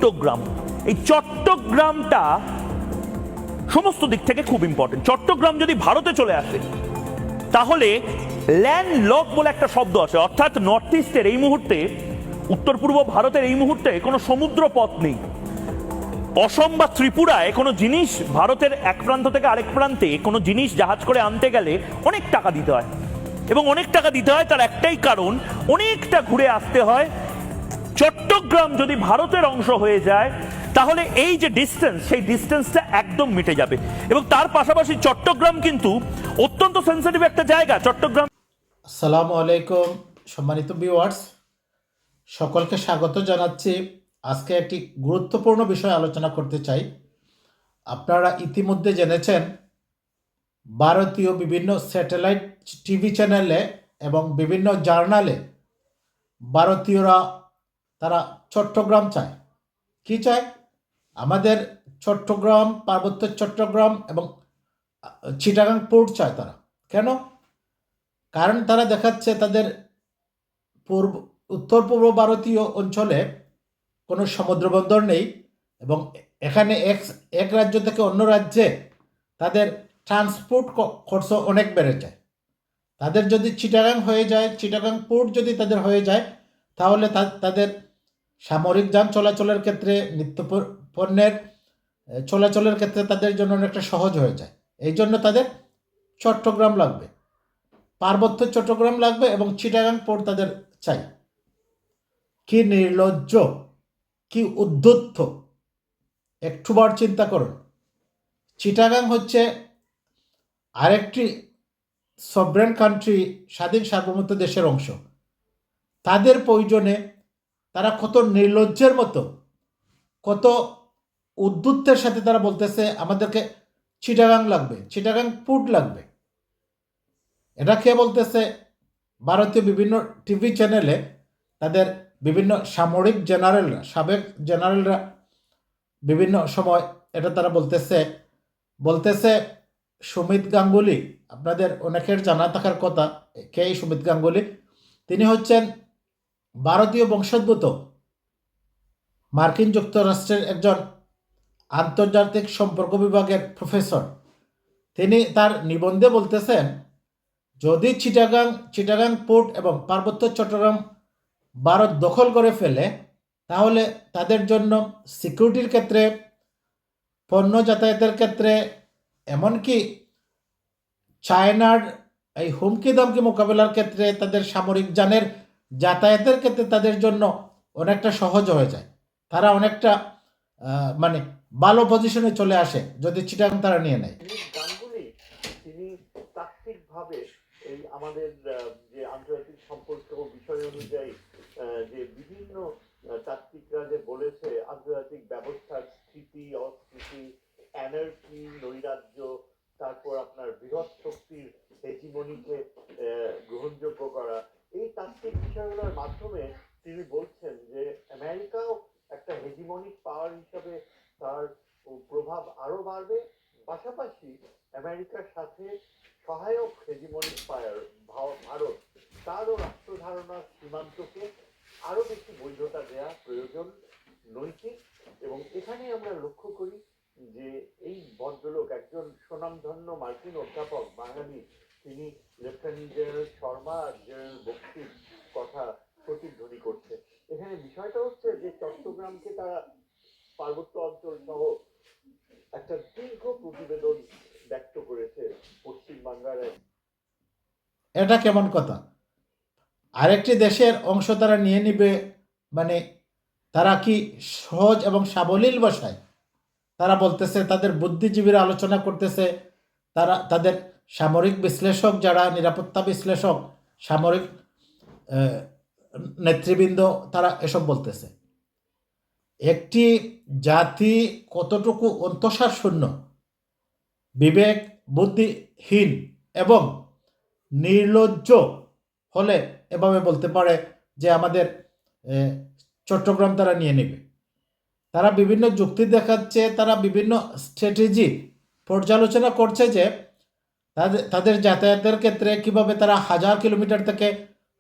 চট্টগ্রাম, এই চট্টগ্রামটা সমস্ত দিক থেকে খুব ইম্পর্টেন্ট। চট্টগ্রাম যদি ভারতে চলে আসে তাহলে ল্যান্ড লক বলে একটা শব্দ আছে, অর্থাৎ নর্থ ইস্টের এই মুহূর্তে, উত্তর পূর্ব ভারতের এই মুহূর্তে কোনো সমুদ্র পথ নেই। অসম বা ত্রিপুরায় কোনো জিনিস ভারতের এক প্রান্ত থেকে আরেক প্রান্তে কোনো জিনিস জাহাজ করে আনতে গেলে অনেক টাকা দিতে হয়, এবং অনেক টাকা দিতে হয় তার একটাই কারণ, অনেকটা ঘুরে আসতে হয়। চট্টগ্রাম যদি ভারতের অংশ হয়ে যায় তাহলে এই যে ডিস্টেন্স, সেই ডিস্টেন্সটা একদম মিটে যাবে। এবং তার পাশাপাশি চট্টগ্রাম কিন্তু অত্যন্ত সেন্সিটিভ একটা জায়গা। চট্টগ্রাম। আসসালামু আলাইকুম সম্মানিত ভিউয়ার্স, সকলকে স্বাগত জানাচ্ছি। আজকে একটি গুরুত্বপূর্ণ বিষয় আলোচনা করতে চাই। আপনারা ইতিমধ্যে জেনেছেন ভারতীয় বিভিন্ন স্যাটেলাইট টিভি চ্যানেলে এবং বিভিন্ন জার্নালে ভারতীয়রা তারা চট্টগ্রাম চায়। কি চায়? আমাদের চট্টগ্রাম, পার্বত্য চট্টগ্রাম এবং চিটাগাং পোর্ট চায় তারা। কেন? কারণ তারা দেখাচ্ছে তাদের উত্তর পূর্ব ভারতীয় অঞ্চলে কোনো সমুদ্রবন্দর নেই, এবং এখানে এক রাজ্য থেকে অন্য রাজ্যে তাদের ট্রান্সপোর্ট খরচ অনেক বেড়ে যায়। তাদের যদি চিটাগাং হয়ে যায়, চিটাগাং পোর্ট যদি তাদের হয়ে যায়, তাহলে তাদের সামরিক যান চলাচলের ক্ষেত্রে, নিত্য পণ্যের চলাচলের ক্ষেত্রে তাদের জন্য অনেকটা সহজ হয়ে যায়। এই জন্য তাদের চট্টগ্রাম লাগবে, পার্বত্য চট্টগ্রাম লাগবে, এবং চিটাগাং পোর্ট তাদের চাই। কি নির্লজ্জ, কি উদ্ধত্ত! একটুবার চিন্তা করুন। চিটাগাং হচ্ছে আরেকটি সভরেন কান্ট্রি, স্বাধীন সার্বভৌমত্ব দেশের অংশ। তাদের প্রয়োজনে তারা কত নির্লজ্জের মতো, কত উদ্ধত্তের সাথে তারা বলতেছে আমাদেরকে চিটাগাং লাগবে, চিটাগাং পোর্ট লাগবে। এটা কে বলতেছে? ভারতীয় বিভিন্ন টিভি চ্যানেলে তাদের বিভিন্ন সামরিক জেনারেলরা, সাবেক জেনারেলরা বিভিন্ন সময় এটা তারা বলতেছে সুমিত গাঙ্গুলি। আপনাদের অনেকের জানা থাকার কথা কে এই সুমিত গাঙ্গুলি। তিনি হচ্ছেন ভারতীয় বংশোদ্ভূত, মার্কিন যুক্তরাষ্ট্রের একজন আন্তর্জাতিক সম্পর্ক বিভাগের প্রফেসর। তিনি তার নিবন্ধে বলতেছেন, যদি চিটাগাং পোর্ট এবং পার্বত্য চট্টগ্রাম ভারত দখল করে ফেলে, তাহলে তাদের জন্য সিকিউরিটির ক্ষেত্রে, পণ্য যাতায়াতের ক্ষেত্রে, এমনকি চায়নার এই হুমকি দামকি মোকাবেলার ক্ষেত্রে, তাদের সামরিক যানের যাতায়াতের ক্ষেত্রে তাদের জন্য অনেকটা সহজ হয়ে যায়। তারা অনেকটা মানে ভালো পজিশনে চলে আসে যদি চিটাগাং তারা নিয়ে নেয়। গাঙ্গুলি তিনি তাত্ত্বিকভাবে এই আমাদের যে আন্তর্জাতিক সম্পর্ক বিষয় অনুযায়ী যে বিভিন্ন তাত্ত্বিকরা যে বলেছে আন্তর্জাতিক ব্যবস্থার স্থিতি অস্থিতি, অ্যানার্কি, নৈরাজ্য, তারপর আপনার বৃহৎ শক্তির হেজিমনিকে গ্রহণযোগ্য করা, এই তাত্ত্বিক বিষয়গুলোর মাধ্যমে তিনি বলছেন যে আমেরিকাও একটা হেজিমনিক পাওয়ার হিসাবে তার প্রভাব আরো বাড়বে। পাশাপাশি আমেরিকার সাথে সহায়ক হেজিমনিক পাওয়ার ভারত, তারও রাষ্ট্র ধারণার সীমান্তকে আরো বেশি বৈধতা দেওয়া প্রয়োজন, নৈতিক। এবং এখানে আমরা লক্ষ্য করি যে এই ভদ্রলোক একজন সুনামধন্য মার্কিন অধ্যাপক বাঙালি, তিনি লেফটেন্যান্ট জেনারেল শর্মা আর জেনারেল বক্সির কথা প্রতিধ্বনি করছে। এখানে বিষয়টা হচ্ছে যে চট্টগ্রামকে তারা পার্বত্য অঞ্চল সহ একটা দীর্ঘ প্রতিবেদন ব্যক্ত করেছে পশ্চিমবাংলার। এটা কেমন কথা? আরেকটি দেশের অংশ তারা নিয়ে নিবে, মানে তারা কি সহজ এবং সাবলীল ভাষায় তারা বলতেছে, তাদের বুদ্ধিজীবীরা আলোচনা করতেছে, তারা তাদের সামরিক বিশ্লেষক, যারা নিরাপত্তা বিশ্লেষক, সামরিক নেতৃবৃন্দ, তারা এসব বলতেছে। একটি জাতি কতটুকু অন্তঃসার শূন্য, বিবেক বুদ্ধিহীন এবং নির্লজ্জ হলে এভাবে বলতে পারে যে আমাদের চট্টগ্রাম তারা নিয়ে নেবে। তারা বিভিন্ন যুক্তি দেখাচ্ছে, তারা বিভিন্ন স্ট্র্যাটেজি পর্যালোচনা করছে যে তাদের যাতায়াতের ক্ষেত্রে কিভাবে তারা 1000 কিলোমিটার থেকে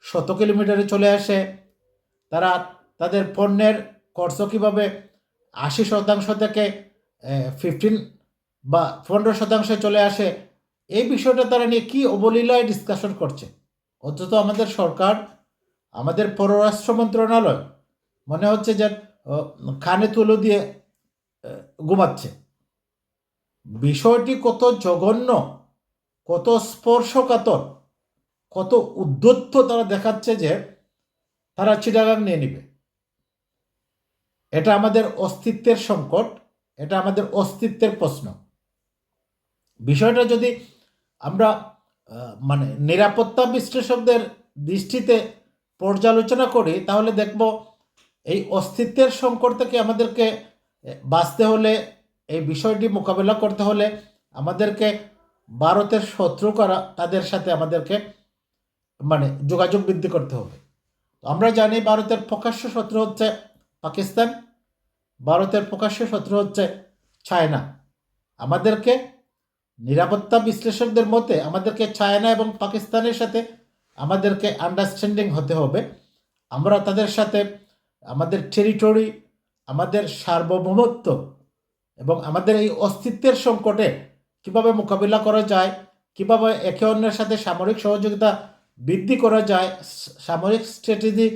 100 কিলোমিটারে চলে আসে, তারা তাদের পণ্যের খরচ কীভাবে 80% থেকে 15 বা 15% চলে আসে, এই বিষয়টা তারা নিয়ে কি অবলীলায় ডিসকাশন করছে। অথচ আমাদের সরকার, আমাদের পররাষ্ট্র মন্ত্রণালয় মনে হচ্ছে যে কানে তুলো দিয়ে ঘুমাচ্ছে। বিষয়টি কত জঘন্য, কত স্পর্শকাতর, কত উদ্ধত্ত তারা দেখাচ্ছে যে তারা চিটাগাং নিয়ে নিবে। এটা আমাদের অস্তিত্বের সংকট, এটা আমাদের অস্তিত্বের প্রশ্ন। বিষয়টা যদি আমরা মানে নিরাপত্তা বিশ্লেষকদের দৃষ্টিতে পর্যালোচনা করি, তাহলে দেখব এই অস্তিত্বের সংকট থেকে আমাদেরকে বাঁচতে হলে, এই বিষয়টি মোকাবেলা করতে হলে আমাদেরকে ভারতের শত্রু করা তাদের সাথে আমাদেরকে মানে যোগাযোগ বৃদ্ধি করতে হবে। আমরা জানি ভারতের প্রকাশ্য শত্রু হচ্ছে পাকিস্তান, ভারতের প্রকাশ্য শত্রু হচ্ছে চায়না। আমাদেরকে নিরাপত্তা বিশ্লেষকদের মতে আমাদেরকে চায়না এবং পাকিস্তানের সাথে আমাদেরকে আন্ডারস্ট্যান্ডিং হতে হবে। আমরা তাদের সাথে আমাদের টেরিটরি, আমাদের সার্বভৌমত্ব এবং আমাদের এই অস্তিত্বের সংকটে কিভাবে মোকাবিলা করা যায়, কিভাবে একে অন্যের সাথে সামরিক সহযোগিতা বৃদ্ধি করা যায়, সামরিক স্ট্র্যাটেজি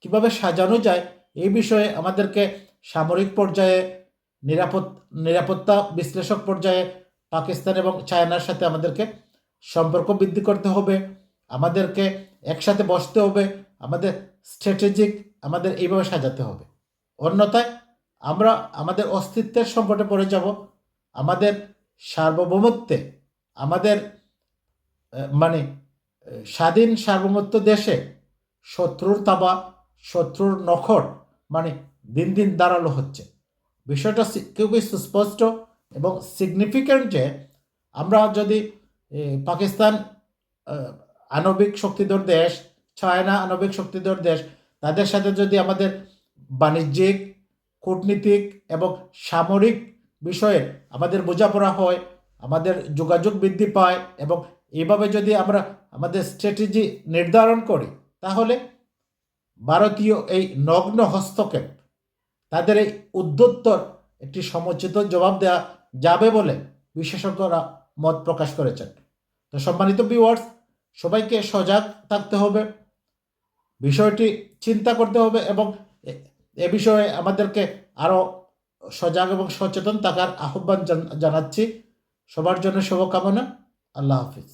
কিভাবে সাজানো যায়, এই বিষয়ে আমাদেরকে সামরিক পর্যায়ে, নিরাপত্তা বিশ্লেষক পর্যায়ে পাকিস্তান এবং চায়নার সাথে আমাদেরকে সম্পর্ক বৃদ্ধি করতে হবে। আমাদেরকে একসাথে বসতে হবে, আমাদের স্ট্র্যাটেজিক আমাদের এইভাবে সাজাতে হবে। অন্যথায় আমরা আমাদের অস্তিত্বের সংকটে পড়ে যাব। আমাদের সার্বভৌমত্বে, আমাদের মানে স্বাধীন সার্বভৌমত্ব দেশে শত্রুর তাবা, শত্রুর নখর মানে দিন দিন দাঁড়ালো হচ্ছে। বিষয়টা খুবই সুস্পষ্ট এবং সিগনিফিক্যান্ট যে আমরা যদি পাকিস্তান আণবিক শক্তিধর দেশ, চায়না আণবিক শক্তিধর দেশ, তাদের সাথে যদি আমাদের বাণিজ্যিক, কূটনীতিক এবং সামরিক বিষয়ে আমাদের বোঝাপড়া হয়, আমাদের যোগাযোগ বৃদ্ধি পায় এবং এইভাবে যদি আমরা আমাদের স্ট্র্যাটেজি নির্ধারণ করি, তাহলে ভারতীয় এই নগ্ন হস্তক্ষেপ, তাদের এই উদ্ধত্তর একটি সমুচিত জবাব দেওয়া যাবে বলে বিশেষজ্ঞরা মত প্রকাশ করেছেন। তো সম্মানিত ভিউয়ার্স, সবাইকে সজাগ থাকতে হবে, বিষয়টি চিন্তা করতে হবে এবং এ বিষয়ে আমাদেরকে আরও সজাগ এবং সচেতন থাকার আহ্বান জানাচ্ছি। সবার জন্য শুভকামনা। আল্লাহ হাফিজ।